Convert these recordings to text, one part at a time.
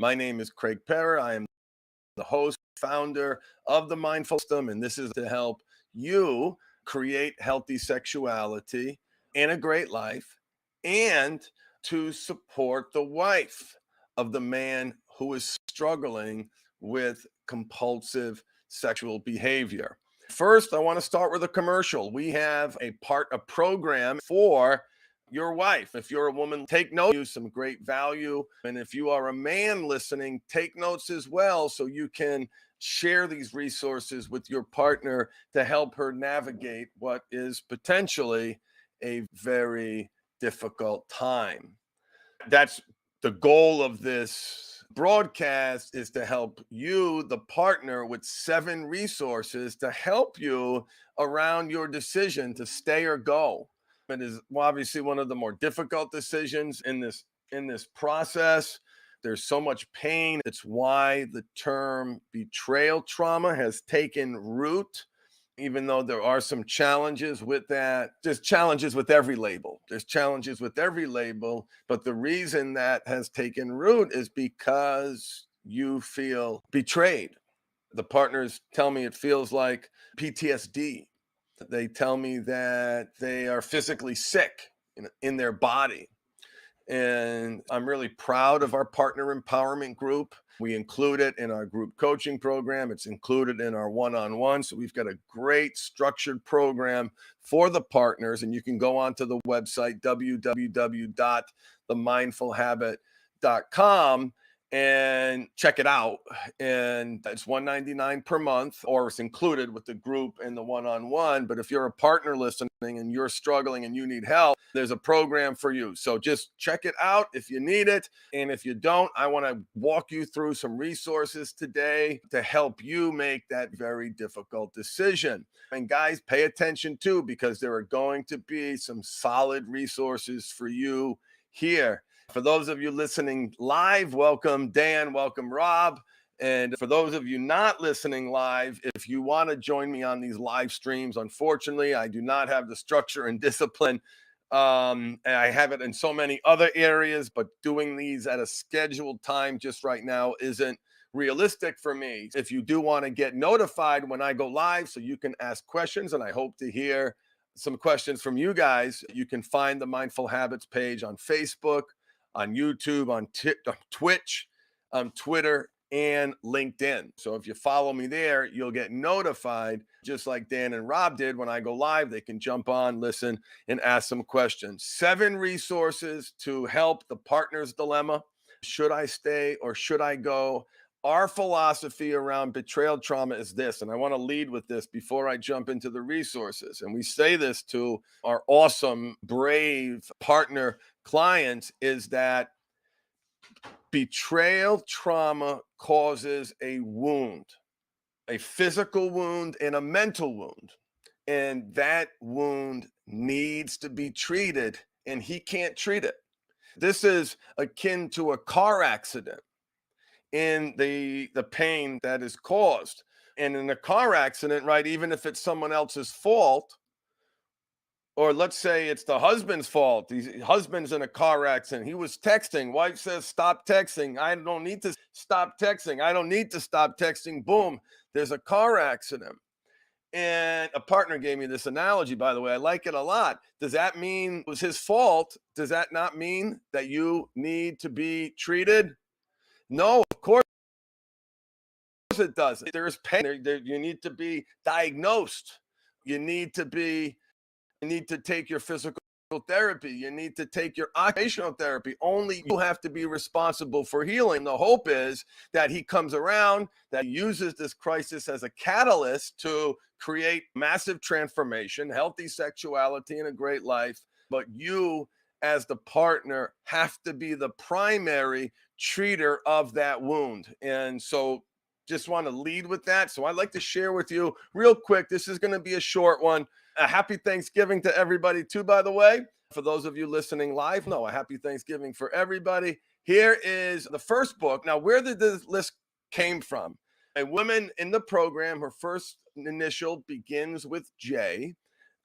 My name is Craig Perra. I am the host, founder of the Mindful System, and this is to help you create healthy sexuality and a great life, and to support the wife of the man who is struggling with compulsive sexual behavior. First, I want to start with a commercial. We have a program for your wife. If you're a woman, take notes, use some great value. And if you are a man listening, take notes as well so you can share these resources with your partner to help her navigate what is potentially a very difficult time. That's the goal of this broadcast, is to help you, the partner, with 7 resources to help you around your decision to stay or go. It is obviously one of the more difficult decisions in this process. There's so much pain. It's why the term betrayal trauma has taken root, even though there are some challenges with that. There's challenges with every label. But the reason that has taken root is because you feel betrayed. The partners tell me it feels like PTSD. They tell me that they are physically sick in their body. And I'm really proud of our partner empowerment group. We include it in our group coaching program. It's included in our one-on-one. So we've got a great structured program for the partners. And you can go onto the website, www.themindfulhabit.com, and check it out. And it's $199 per month, or it's included with the group and the one-on-one. But if you're a partner listening and you're struggling and you need help, there's a program for you. So just check it out if you need it. And if you don't, I want to walk you through some resources today to help you make that very difficult decision. And guys, pay attention too, because there are going to be some solid resources for you here. For those of you listening live, welcome Dan, welcome Rob. And for those of you not listening live, if you want to join me on these live streams, unfortunately, I do not have the structure and discipline. And I have it in so many other areas, but doing these at a scheduled time just right now isn't realistic for me. If you do want to get notified when I go live so you can ask questions, and I hope to hear some questions from you guys, you can find the Mindful Habits page on Facebook, on YouTube, on Twitch, on Twitter, and LinkedIn. So if you follow me there, you'll get notified, just like Dan and Rob did when I go live. They can jump on, listen, and ask some questions. 7 resources to help the partner's dilemma. Should I stay or should I go? Our philosophy around betrayal trauma is this, and I want to lead with this before I jump into the resources. And we say this to our awesome, brave partner clients, is that betrayal trauma causes a wound, a physical wound and a mental wound. And that wound needs to be treated, and he can't treat it. This is akin to a car accident in the pain that is caused. And in a car accident, right, even if it's someone else's fault, or let's say it's the husband's fault. The husband's in a car accident. He was texting. Wife says, stop texting. I don't need to stop texting. I don't need to stop texting. Boom, there's a car accident. And a partner gave me this analogy, by the way. I like it a lot. Does that mean it was his fault? Does that not mean that you need to be treated? No, of course it doesn't. There is pain. You need to be diagnosed. You need to take your physical therapy. You need to take your occupational therapy. Only you have to be responsible for healing. The hope is that he comes around, that he uses this crisis as a catalyst to create massive transformation, healthy sexuality, and a great life. But you, as the partner, have to be the primary treater of that wound. And so just want to lead with that. So I'd like to share with you real quick. This is going to be a short one. A happy Thanksgiving to everybody too, by the way. For those of you listening live, no, a happy Thanksgiving for everybody. Here is the first book. Now, where did this list came from? A woman in the program, her first initial begins with J,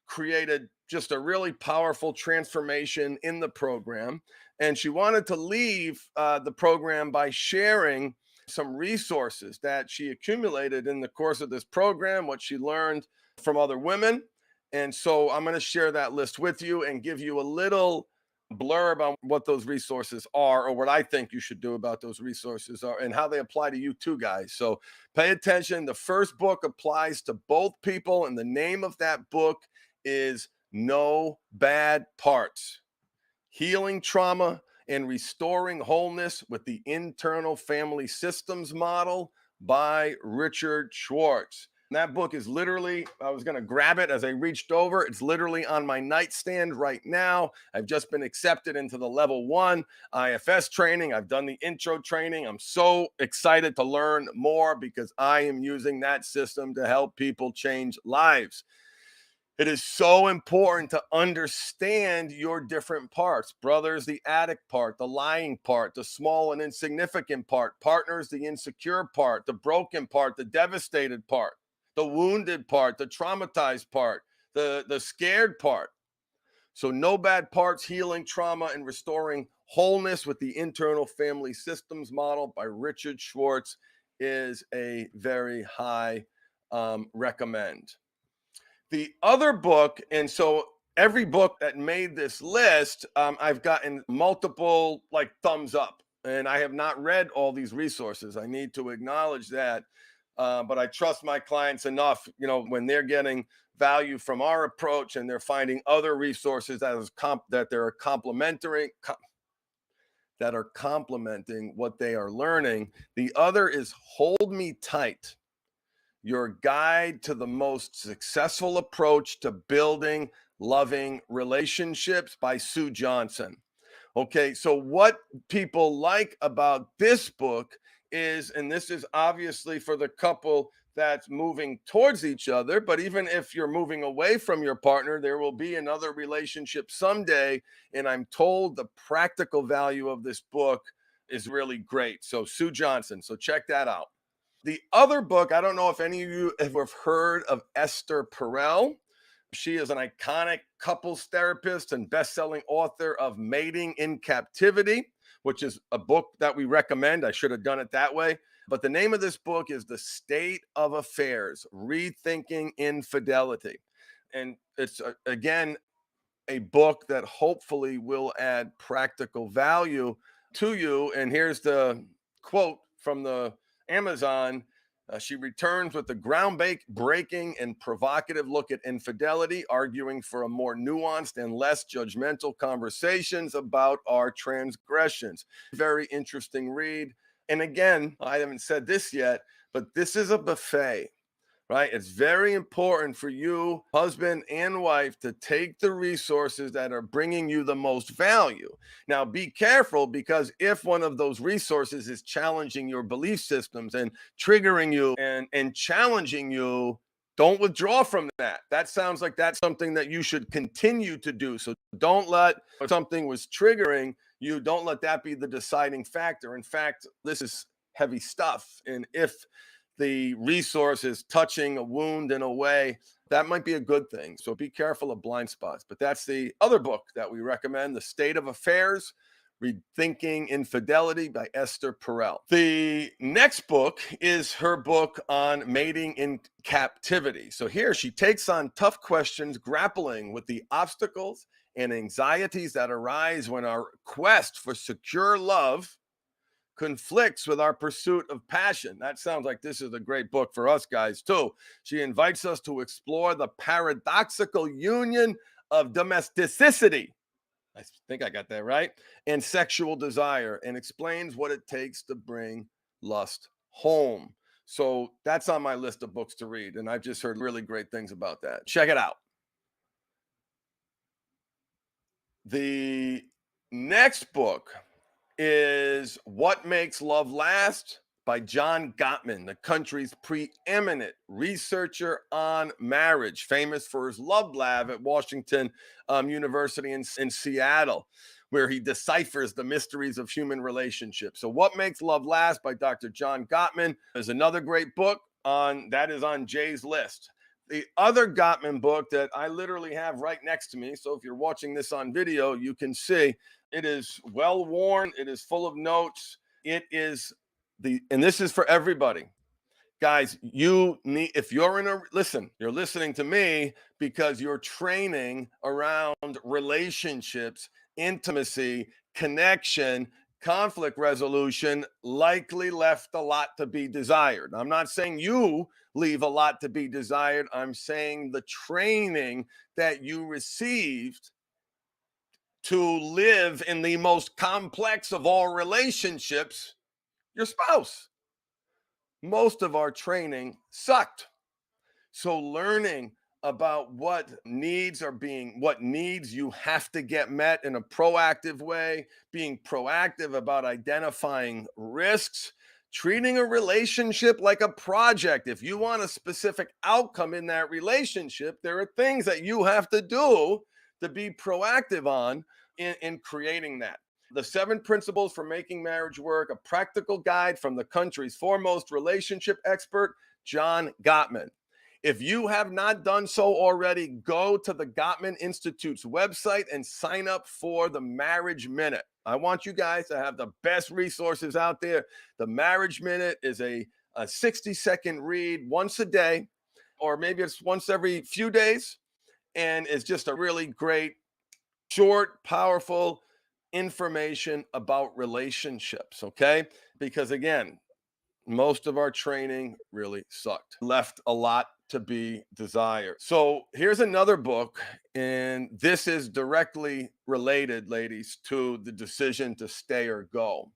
created just a really powerful transformation in the program. And she wanted to leave the program by sharing some resources that she accumulated in the course of this program, what she learned from other women. And so I'm going to share that list with you and give you a little blurb on what those resources are, or what I think you should do about those resources are, and how they apply to you too, guys. So pay attention. The first book applies to both people, and the name of that book is No Bad Parts: Healing Trauma and Restoring Wholeness with the Internal Family Systems Model by Richard Schwartz. And that book is literally, I was going to grab it as I reached over. It's literally on my nightstand right now. I've just been accepted into the level 1 IFS training. I've done the intro training. I'm so excited to learn more because I am using that system to help people change lives. It is so important to understand your different parts. Brothers, the addict part, the lying part, the small and insignificant part. Partners, the insecure part, the broken part, the devastated part, the wounded part, the traumatized part, the scared part. So No Bad Parts: Healing Trauma and Restoring Wholeness with the Internal Family Systems Model by Richard Schwartz is a very high recommend. The other book, and so every book that made this list, I've gotten multiple like thumbs up, and I have not read all these resources. I need to acknowledge that, but I trust my clients enough, when they're getting value from our approach and they're finding other resources that they're that are complementing what they are learning. The other is Hold Me Tight: Your Guide to the Most Successful Approach to Building Loving Relationships by Sue Johnson. Okay, so what people like about this book is, and this is obviously for the couple that's moving towards each other, but even if you're moving away from your partner, there will be another relationship someday. And I'm told the practical value of this book is really great. So, Sue Johnson, so check that out. The other book, I don't know if any of you have heard of Esther Perel. She is an iconic couples therapist and best-selling author of Mating in Captivity, which is a book that we recommend. I should have done it that way. But the name of this book is The State of Affairs: Rethinking Infidelity. And it's, again, a book that hopefully will add practical value to you. And here's the quote from the Amazon. She returns with the groundbreaking and provocative look at infidelity, arguing for a more nuanced and less judgmental conversations about our transgressions. Very interesting read. And again, I haven't said this yet, but this is a buffet. Right? It's very important for you, husband and wife, to take the resources that are bringing you the most value. Now, be careful, because if one of those resources is challenging your belief systems and triggering you and challenging you, don't withdraw from that. That sounds like that's something that you should continue to do. So don't let something was triggering you, don't let that be the deciding factor. In fact, this is heavy stuff. And if the resource is touching a wound in a way, that might be a good thing. So be careful of blind spots. But that's the other book that we recommend: The State of Affairs: Rethinking Infidelity by Esther Perel. The next book is her book on Mating in Captivity. So here she takes on tough questions, grappling with the obstacles and anxieties that arise when our quest for secure love conflicts with our pursuit of passion. That sounds like this is a great book for us guys too. She invites us to explore the paradoxical union of domesticity, I think I got that right, and sexual desire, and explains what it takes to bring lust home. So that's on my list of books to read, and I've just heard really great things about that. Check it out. The next book is What Makes Love Last by John Gottman, the country's preeminent researcher on marriage, famous for his love lab at Washington University in Seattle, where he deciphers the mysteries of human relationships. So What Makes Love Last by Dr. John Gottman is another great book that is on Jay's list. The other Gottman book that I literally have right next to me, so if you're watching this on video, you can see, It is well worn. It is full of notes. It is and this is for everybody. Guys, you need, if you're you're listening to me because you're training around relationships, intimacy, connection, conflict resolution, likely left a lot to be desired. I'm not saying you leave a lot to be desired. I'm saying the training that you received to live in the most complex of all relationships, your spouse. Most of our training sucked. So learning about what needs you have to get met in a proactive way, being proactive about identifying risks, treating a relationship like a project. If you want a specific outcome in that relationship, there are things that you have to do to be proactive on in creating that. The 7 Principles for Making Marriage Work, a practical guide from the country's foremost relationship expert, John Gottman. If you have not done so already, go to the Gottman Institute's website and sign up for the Marriage Minute. I want you guys to have the best resources out there. The Marriage Minute is a 60-second read once a day, or maybe it's once every few days, and it's just a really great, short, powerful information about relationships, okay? Because again, most of our training really sucked, left a lot to be desired. So here's another book, and this is directly related, ladies, to the decision to stay or go.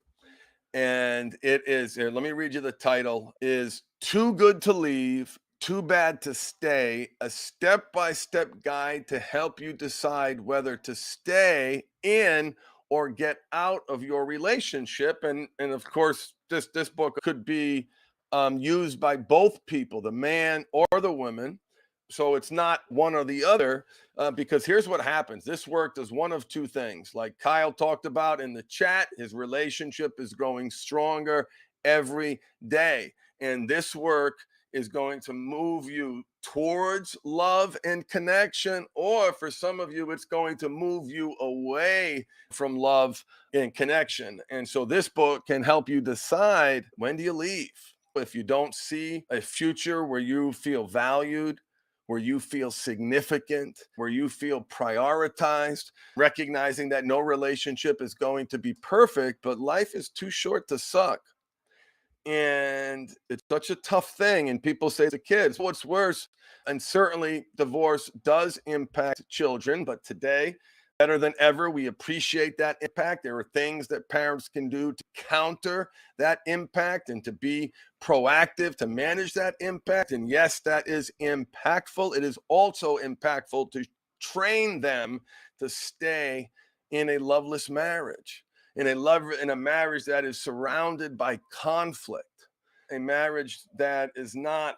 And it is, here, let me read you the title, is Too Good to Leave, Too Bad to Stay, a step-by-step guide to help you decide whether to stay in or get out of your relationship. And of course, this book could be used by both people, the man or the woman. So it's not one or the other, because here's what happens. This work does one of two things. Like Kyle talked about in the chat, his relationship is growing stronger every day. And this work is going to move you towards love and connection, or for some of you, it's going to move you away from love and connection. And so this book can help you decide, when do you leave? If you don't see a future where you feel valued, where you feel significant, where you feel prioritized, recognizing that no relationship is going to be perfect, but life is too short to suck. And it's such a tough thing. And people say to kids, what's worse? And certainly divorce does impact children, but today, better than ever, we appreciate that impact. There are things that parents can do to counter that impact and to be proactive to manage that impact. And yes, that is impactful. It is also impactful to train them to stay in a loveless marriage, in a marriage that is surrounded by conflict, a marriage that is not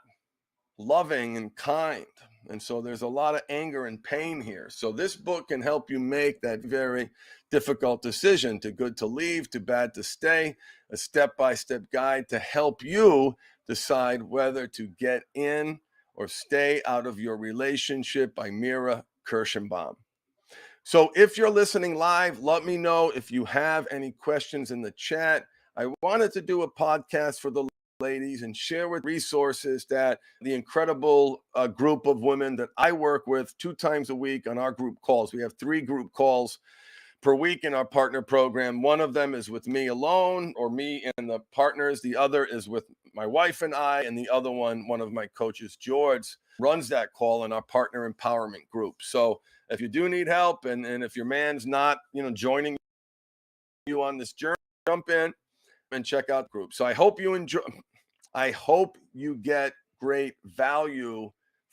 loving and kind. And so there's a lot of anger and pain here. So this book can help you make that very difficult decision, too good to leave, too bad to stay, a step-by-step guide to help you decide whether to get in or stay out of your relationship, by Mira Kirschenbaum. So if you're listening live, let me know if you have any questions in the chat. I wanted to do a podcast for the ladies and share with resources that the incredible group of women that I work with 2 times a week on our group calls. We have 3 group calls per week in our partner program. One of them is with me alone, or me and the partners. The other is with my wife and I, and the other one of my coaches, George, runs that call in our partner empowerment group. So if you do need help, and if your man's not, joining you on this journey, jump in and check out the group. So I hope you enjoy. I hope you get great value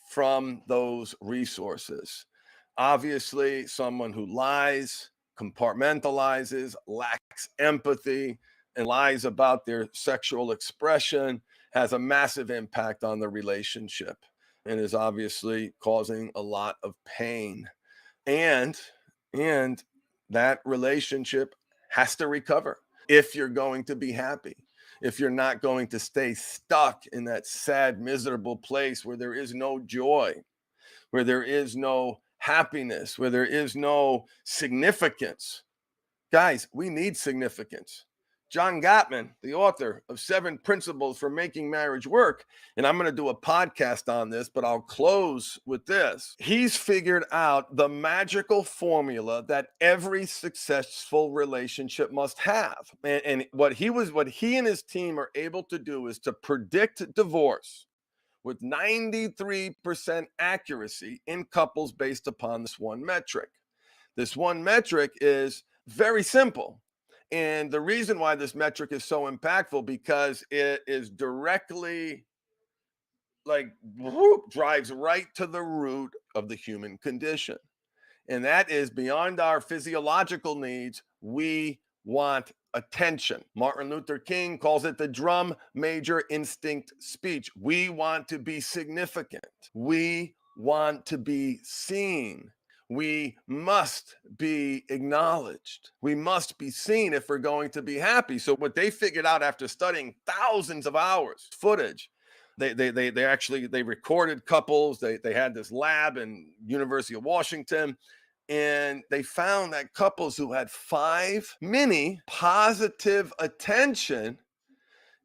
from those resources. Obviously, someone who lies, compartmentalizes, lacks empathy, and lies about their sexual expression has a massive impact on the relationship and is obviously causing a lot of pain. And that relationship has to recover if you're going to be happy, if you're not going to stay stuck in that sad, miserable place where there is no joy, where there is no happiness, where there is no significance. Guys, we need significance. John Gottman, the author of 7 Principles for Making Marriage Work, and I'm going to do a podcast on this, but I'll close with this. He's figured out the magical formula that every successful relationship must have. And what he and his team are able to do is to predict divorce with 93% accuracy in couples based upon this one metric. This one metric is very simple. And the reason why this metric is so impactful because it is directly like drives right to the root of the human condition. And that is beyond our physiological needs. We want attention. Martin Luther King calls it the drum major instinct speech. We want to be significant. We want to be seen. We must be acknowledged. We must be seen if we're going to be happy. So what they figured out after studying thousands of hours footage, they recorded couples. They had this lab in University of Washington, and they found that couples who had 5 mini positive attention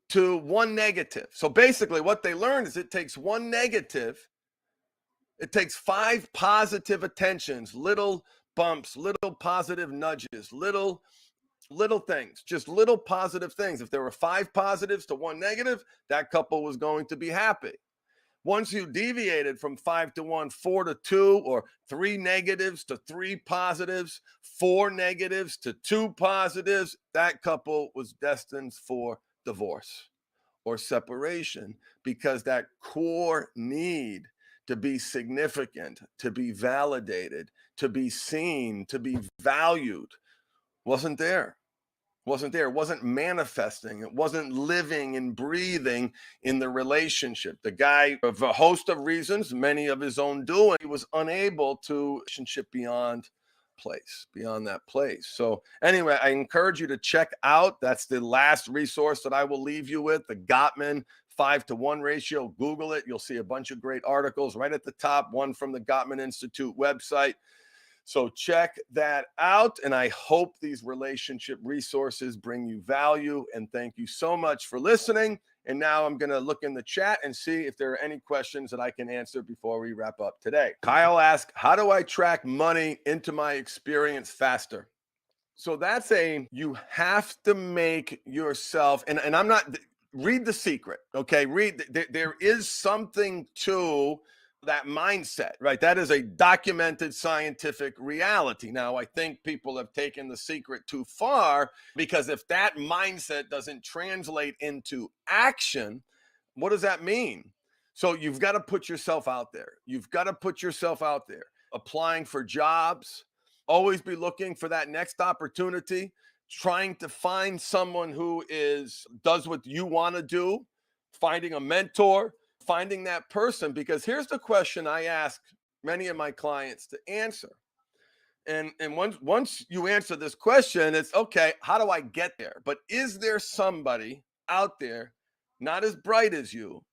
to 1 negative. So basically what they learned is it takes 1 negative, it takes 5 positive attentions, little bumps, little positive nudges, little things, just little positive things. If there were 5 positives to 1 negative, that couple was going to be happy. Once you deviated from 5 to 1, 4 to 2, or 3 negatives to 3 positives, 4 negatives to 2 positives, that couple was destined for divorce or separation, because that core need to be significant, to be validated, to be seen, to be valued wasn't there. It wasn't manifesting. It wasn't living and breathing in the relationship. The guy, of a host of reasons, many of his own doing, he was unable to relationship beyond that place. So anyway, I encourage you to check out, that's the last resource that I will leave you with, the Gottman 5 to 1 ratio. Google it. You'll see a bunch of great articles right at the top, one from the Gottman Institute website. So check that out. And I hope these relationship resources bring you value. And thank you so much for listening. And now I'm going to look in the chat and see if there are any questions that I can answer before we wrap up today. Kyle asked, how do I track money into my experience faster? So you have to make yourself, and I'm not, read The Secret, okay? There is something to that mindset, right? That is a documented scientific reality. Now, I think people have taken The Secret too far, because if that mindset doesn't translate into action, what does that mean? So you've got to put yourself out there. Applying for jobs, always be looking for that next opportunity, trying to find someone who does what you want to do, finding a mentor, finding that person. Because here's the question I ask many of my clients to answer. And once you answer this question, it's okay, how do I get there? But is there somebody out there, not as bright as you,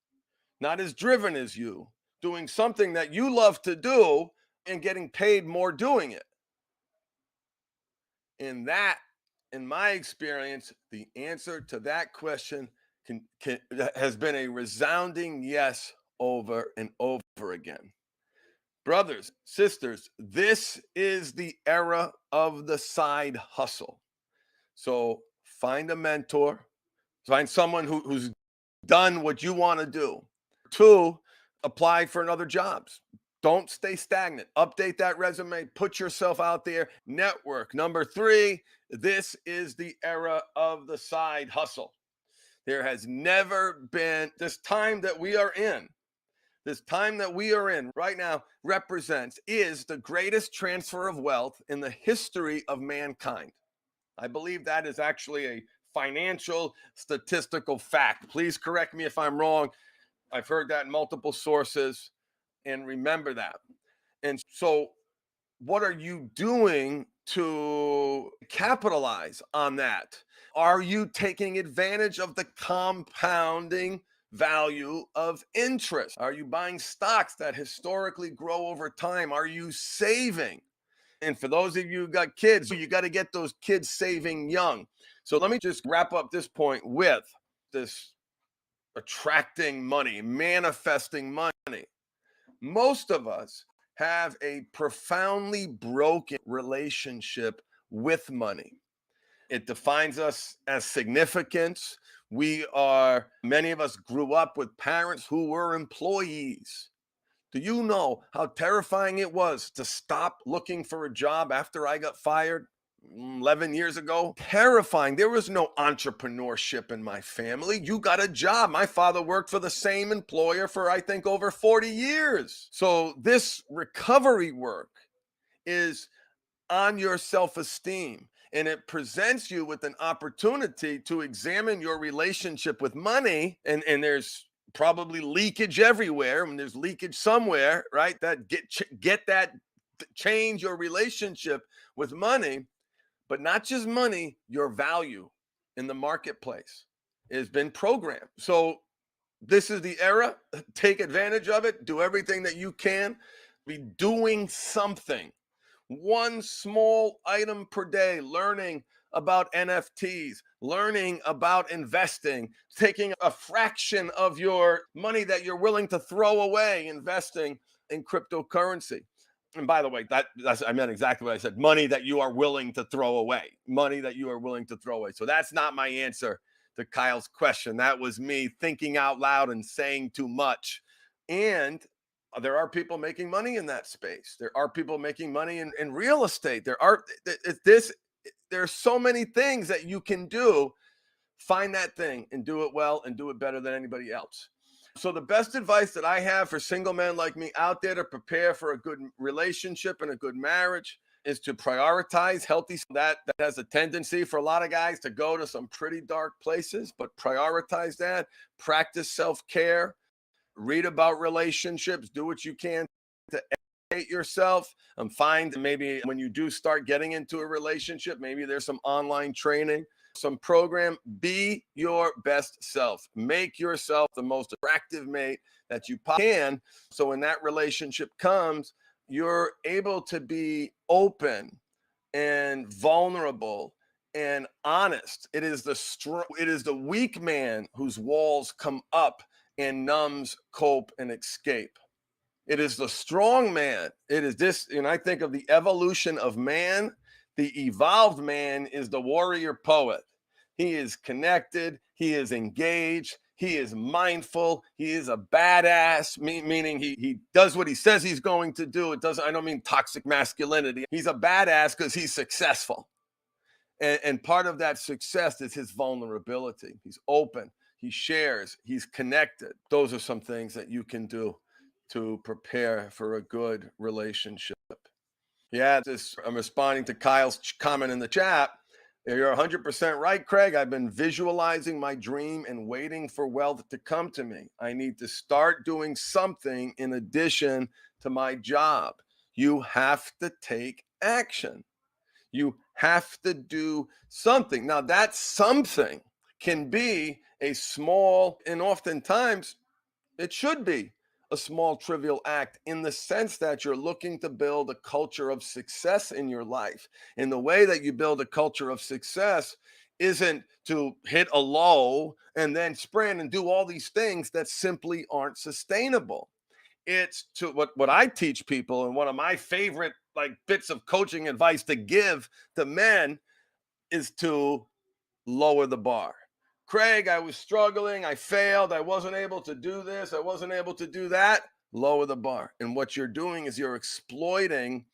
not as driven as you, doing something that you love to do and getting paid more doing it? And that, in my experience, the answer to that question has been a resounding yes over and over again. Brothers, sisters, this is the era of the side hustle. So find a mentor, find someone who's done what you want to do. 2, apply for another jobs. Don't stay stagnant. Update that resume, put yourself out there, network. Number 3, this is the era of the side hustle. There has never been this time that we are in right now is the greatest transfer of wealth in the history of mankind. I believe that is actually a financial statistical fact. Please correct me if I'm wrong. I've heard that in multiple sources, and remember that. And so what are you doing to capitalize on that? Are you taking advantage of the compounding value of interest? Are you buying stocks that historically grow over time? Are you saving? And for those of you who got kids, you got to get those kids saving young. So let me just wrap up this point with this attracting money, manifesting money. Most of us have a profoundly broken relationship with money. It defines us as significance. Many of us grew up with parents who were employees. Do you know how terrifying it was to stop looking for a job after I got fired 11 years ago? Terrifying. There was no entrepreneurship in my family. You got a job. My father worked for the same employer for, I think, over 40 years. So this recovery work is on your self-esteem, and it presents you with an opportunity to examine your relationship with money. And there's probably leakage everywhere, and there's leakage somewhere, right? That get that change your relationship with money, but not just money, your value in the marketplace has been programmed. So this is the era. Take advantage of it. Do everything that you can. Be doing something, one small item per day, learning about NFTs, learning about investing, taking a fraction of your money that you're willing to throw away, investing in cryptocurrency. And by the way, I meant exactly what I said. Money that you are willing to throw away. Money that you are willing to throw away. So that's not my answer to Kyle's question. That was me thinking out loud and saying too much. And there are people making money in that space. There are people making money in real estate. There's so many things that you can do. Find that thing and do it well and do it better than anybody else. So the best advice that I have for single men like me out there to prepare for a good relationship and a good marriage is to prioritize healthy. That has a tendency for a lot of guys to go to some pretty dark places, but prioritize that. Practice self-care. Read about relationships. Do what you can to educate yourself, and find maybe when you do start getting into a relationship, maybe there's some online training, some program. Be your best self. Make yourself the most attractive mate that you can. So when that relationship comes, you're able to be open and vulnerable and honest. It is the weak man whose walls come up and numbs, cope, and escape. It is the strong man. It is this, and I think of the evolution of man. The evolved man is the warrior poet. He is connected. He is engaged. He is mindful. He is a badass, meaning he does what he says he's going to do. I don't mean toxic masculinity. He's a badass because he's successful. And part of that success is his vulnerability. He's open. He shares. He's connected. Those are some things that you can do to prepare for a good relationship. Yeah, I'm responding to Kyle's comment in the chat. You're 100% right, Craig. I've been visualizing my dream and waiting for wealth to come to me. I need to start doing something in addition to my job. You have to take action. You have to do something. Now, that something can be a small, and oftentimes it should be a small, trivial act, in the sense that you're looking to build a culture of success in your life. And the way that you build a culture of success isn't to hit a low and then sprint and do all these things that simply aren't sustainable. It's to what I teach people, and one of my favorite bits of coaching advice to give to men is to lower the bar. Craig, I was struggling, I failed, I wasn't able to do this, I wasn't able to do that. Lower the bar. And what you're doing is you're exploiting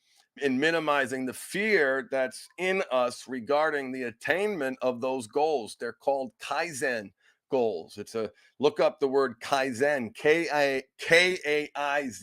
and minimizing the fear that's in us regarding the attainment of those goals. They're called Kaizen goals. Look up the word Kaizen, K-A-I-Z.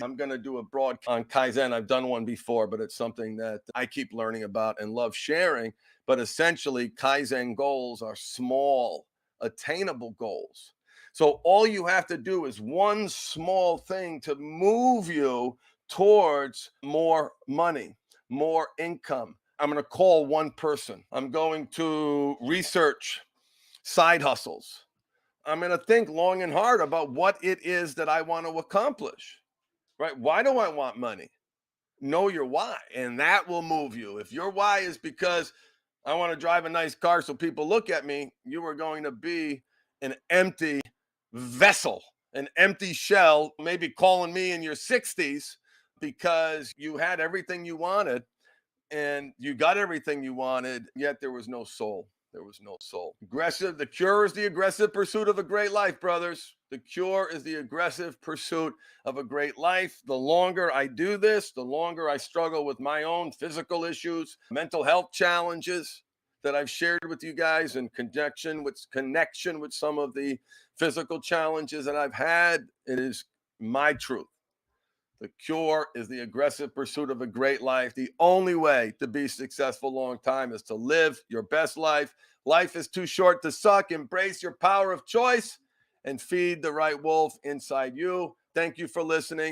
I'm going to do a broad on Kaizen. I've done one before, but it's something that I keep learning about and love sharing. But essentially, Kaizen goals are small, attainable goals. So all you have to do is one small thing to move you towards more money, more income. I'm going to call one person. I'm going to research side hustles. I'm going to think long and hard about what it is that I want to accomplish, right? Why do I want money? know your why, and that will move you. If your why is because I want to drive a nice car so people look at me, you are going to be an empty vessel, an empty shell, maybe calling me in your 60s because you had everything you wanted and you got everything you wanted, yet there was no soul. There was no soul. Aggressive. The cure is the aggressive pursuit of a great life, brothers. The cure is the aggressive pursuit of a great life. The longer I do this, the longer I struggle with my own physical issues, mental health challenges that I've shared with you guys in connection with some of the physical challenges that I've had. It is my truth. The cure is the aggressive pursuit of a great life. The only way to be successful long time is to live your best life. Life is too short to suck. Embrace your power of choice and feed the right wolf inside you. Thank you for listening.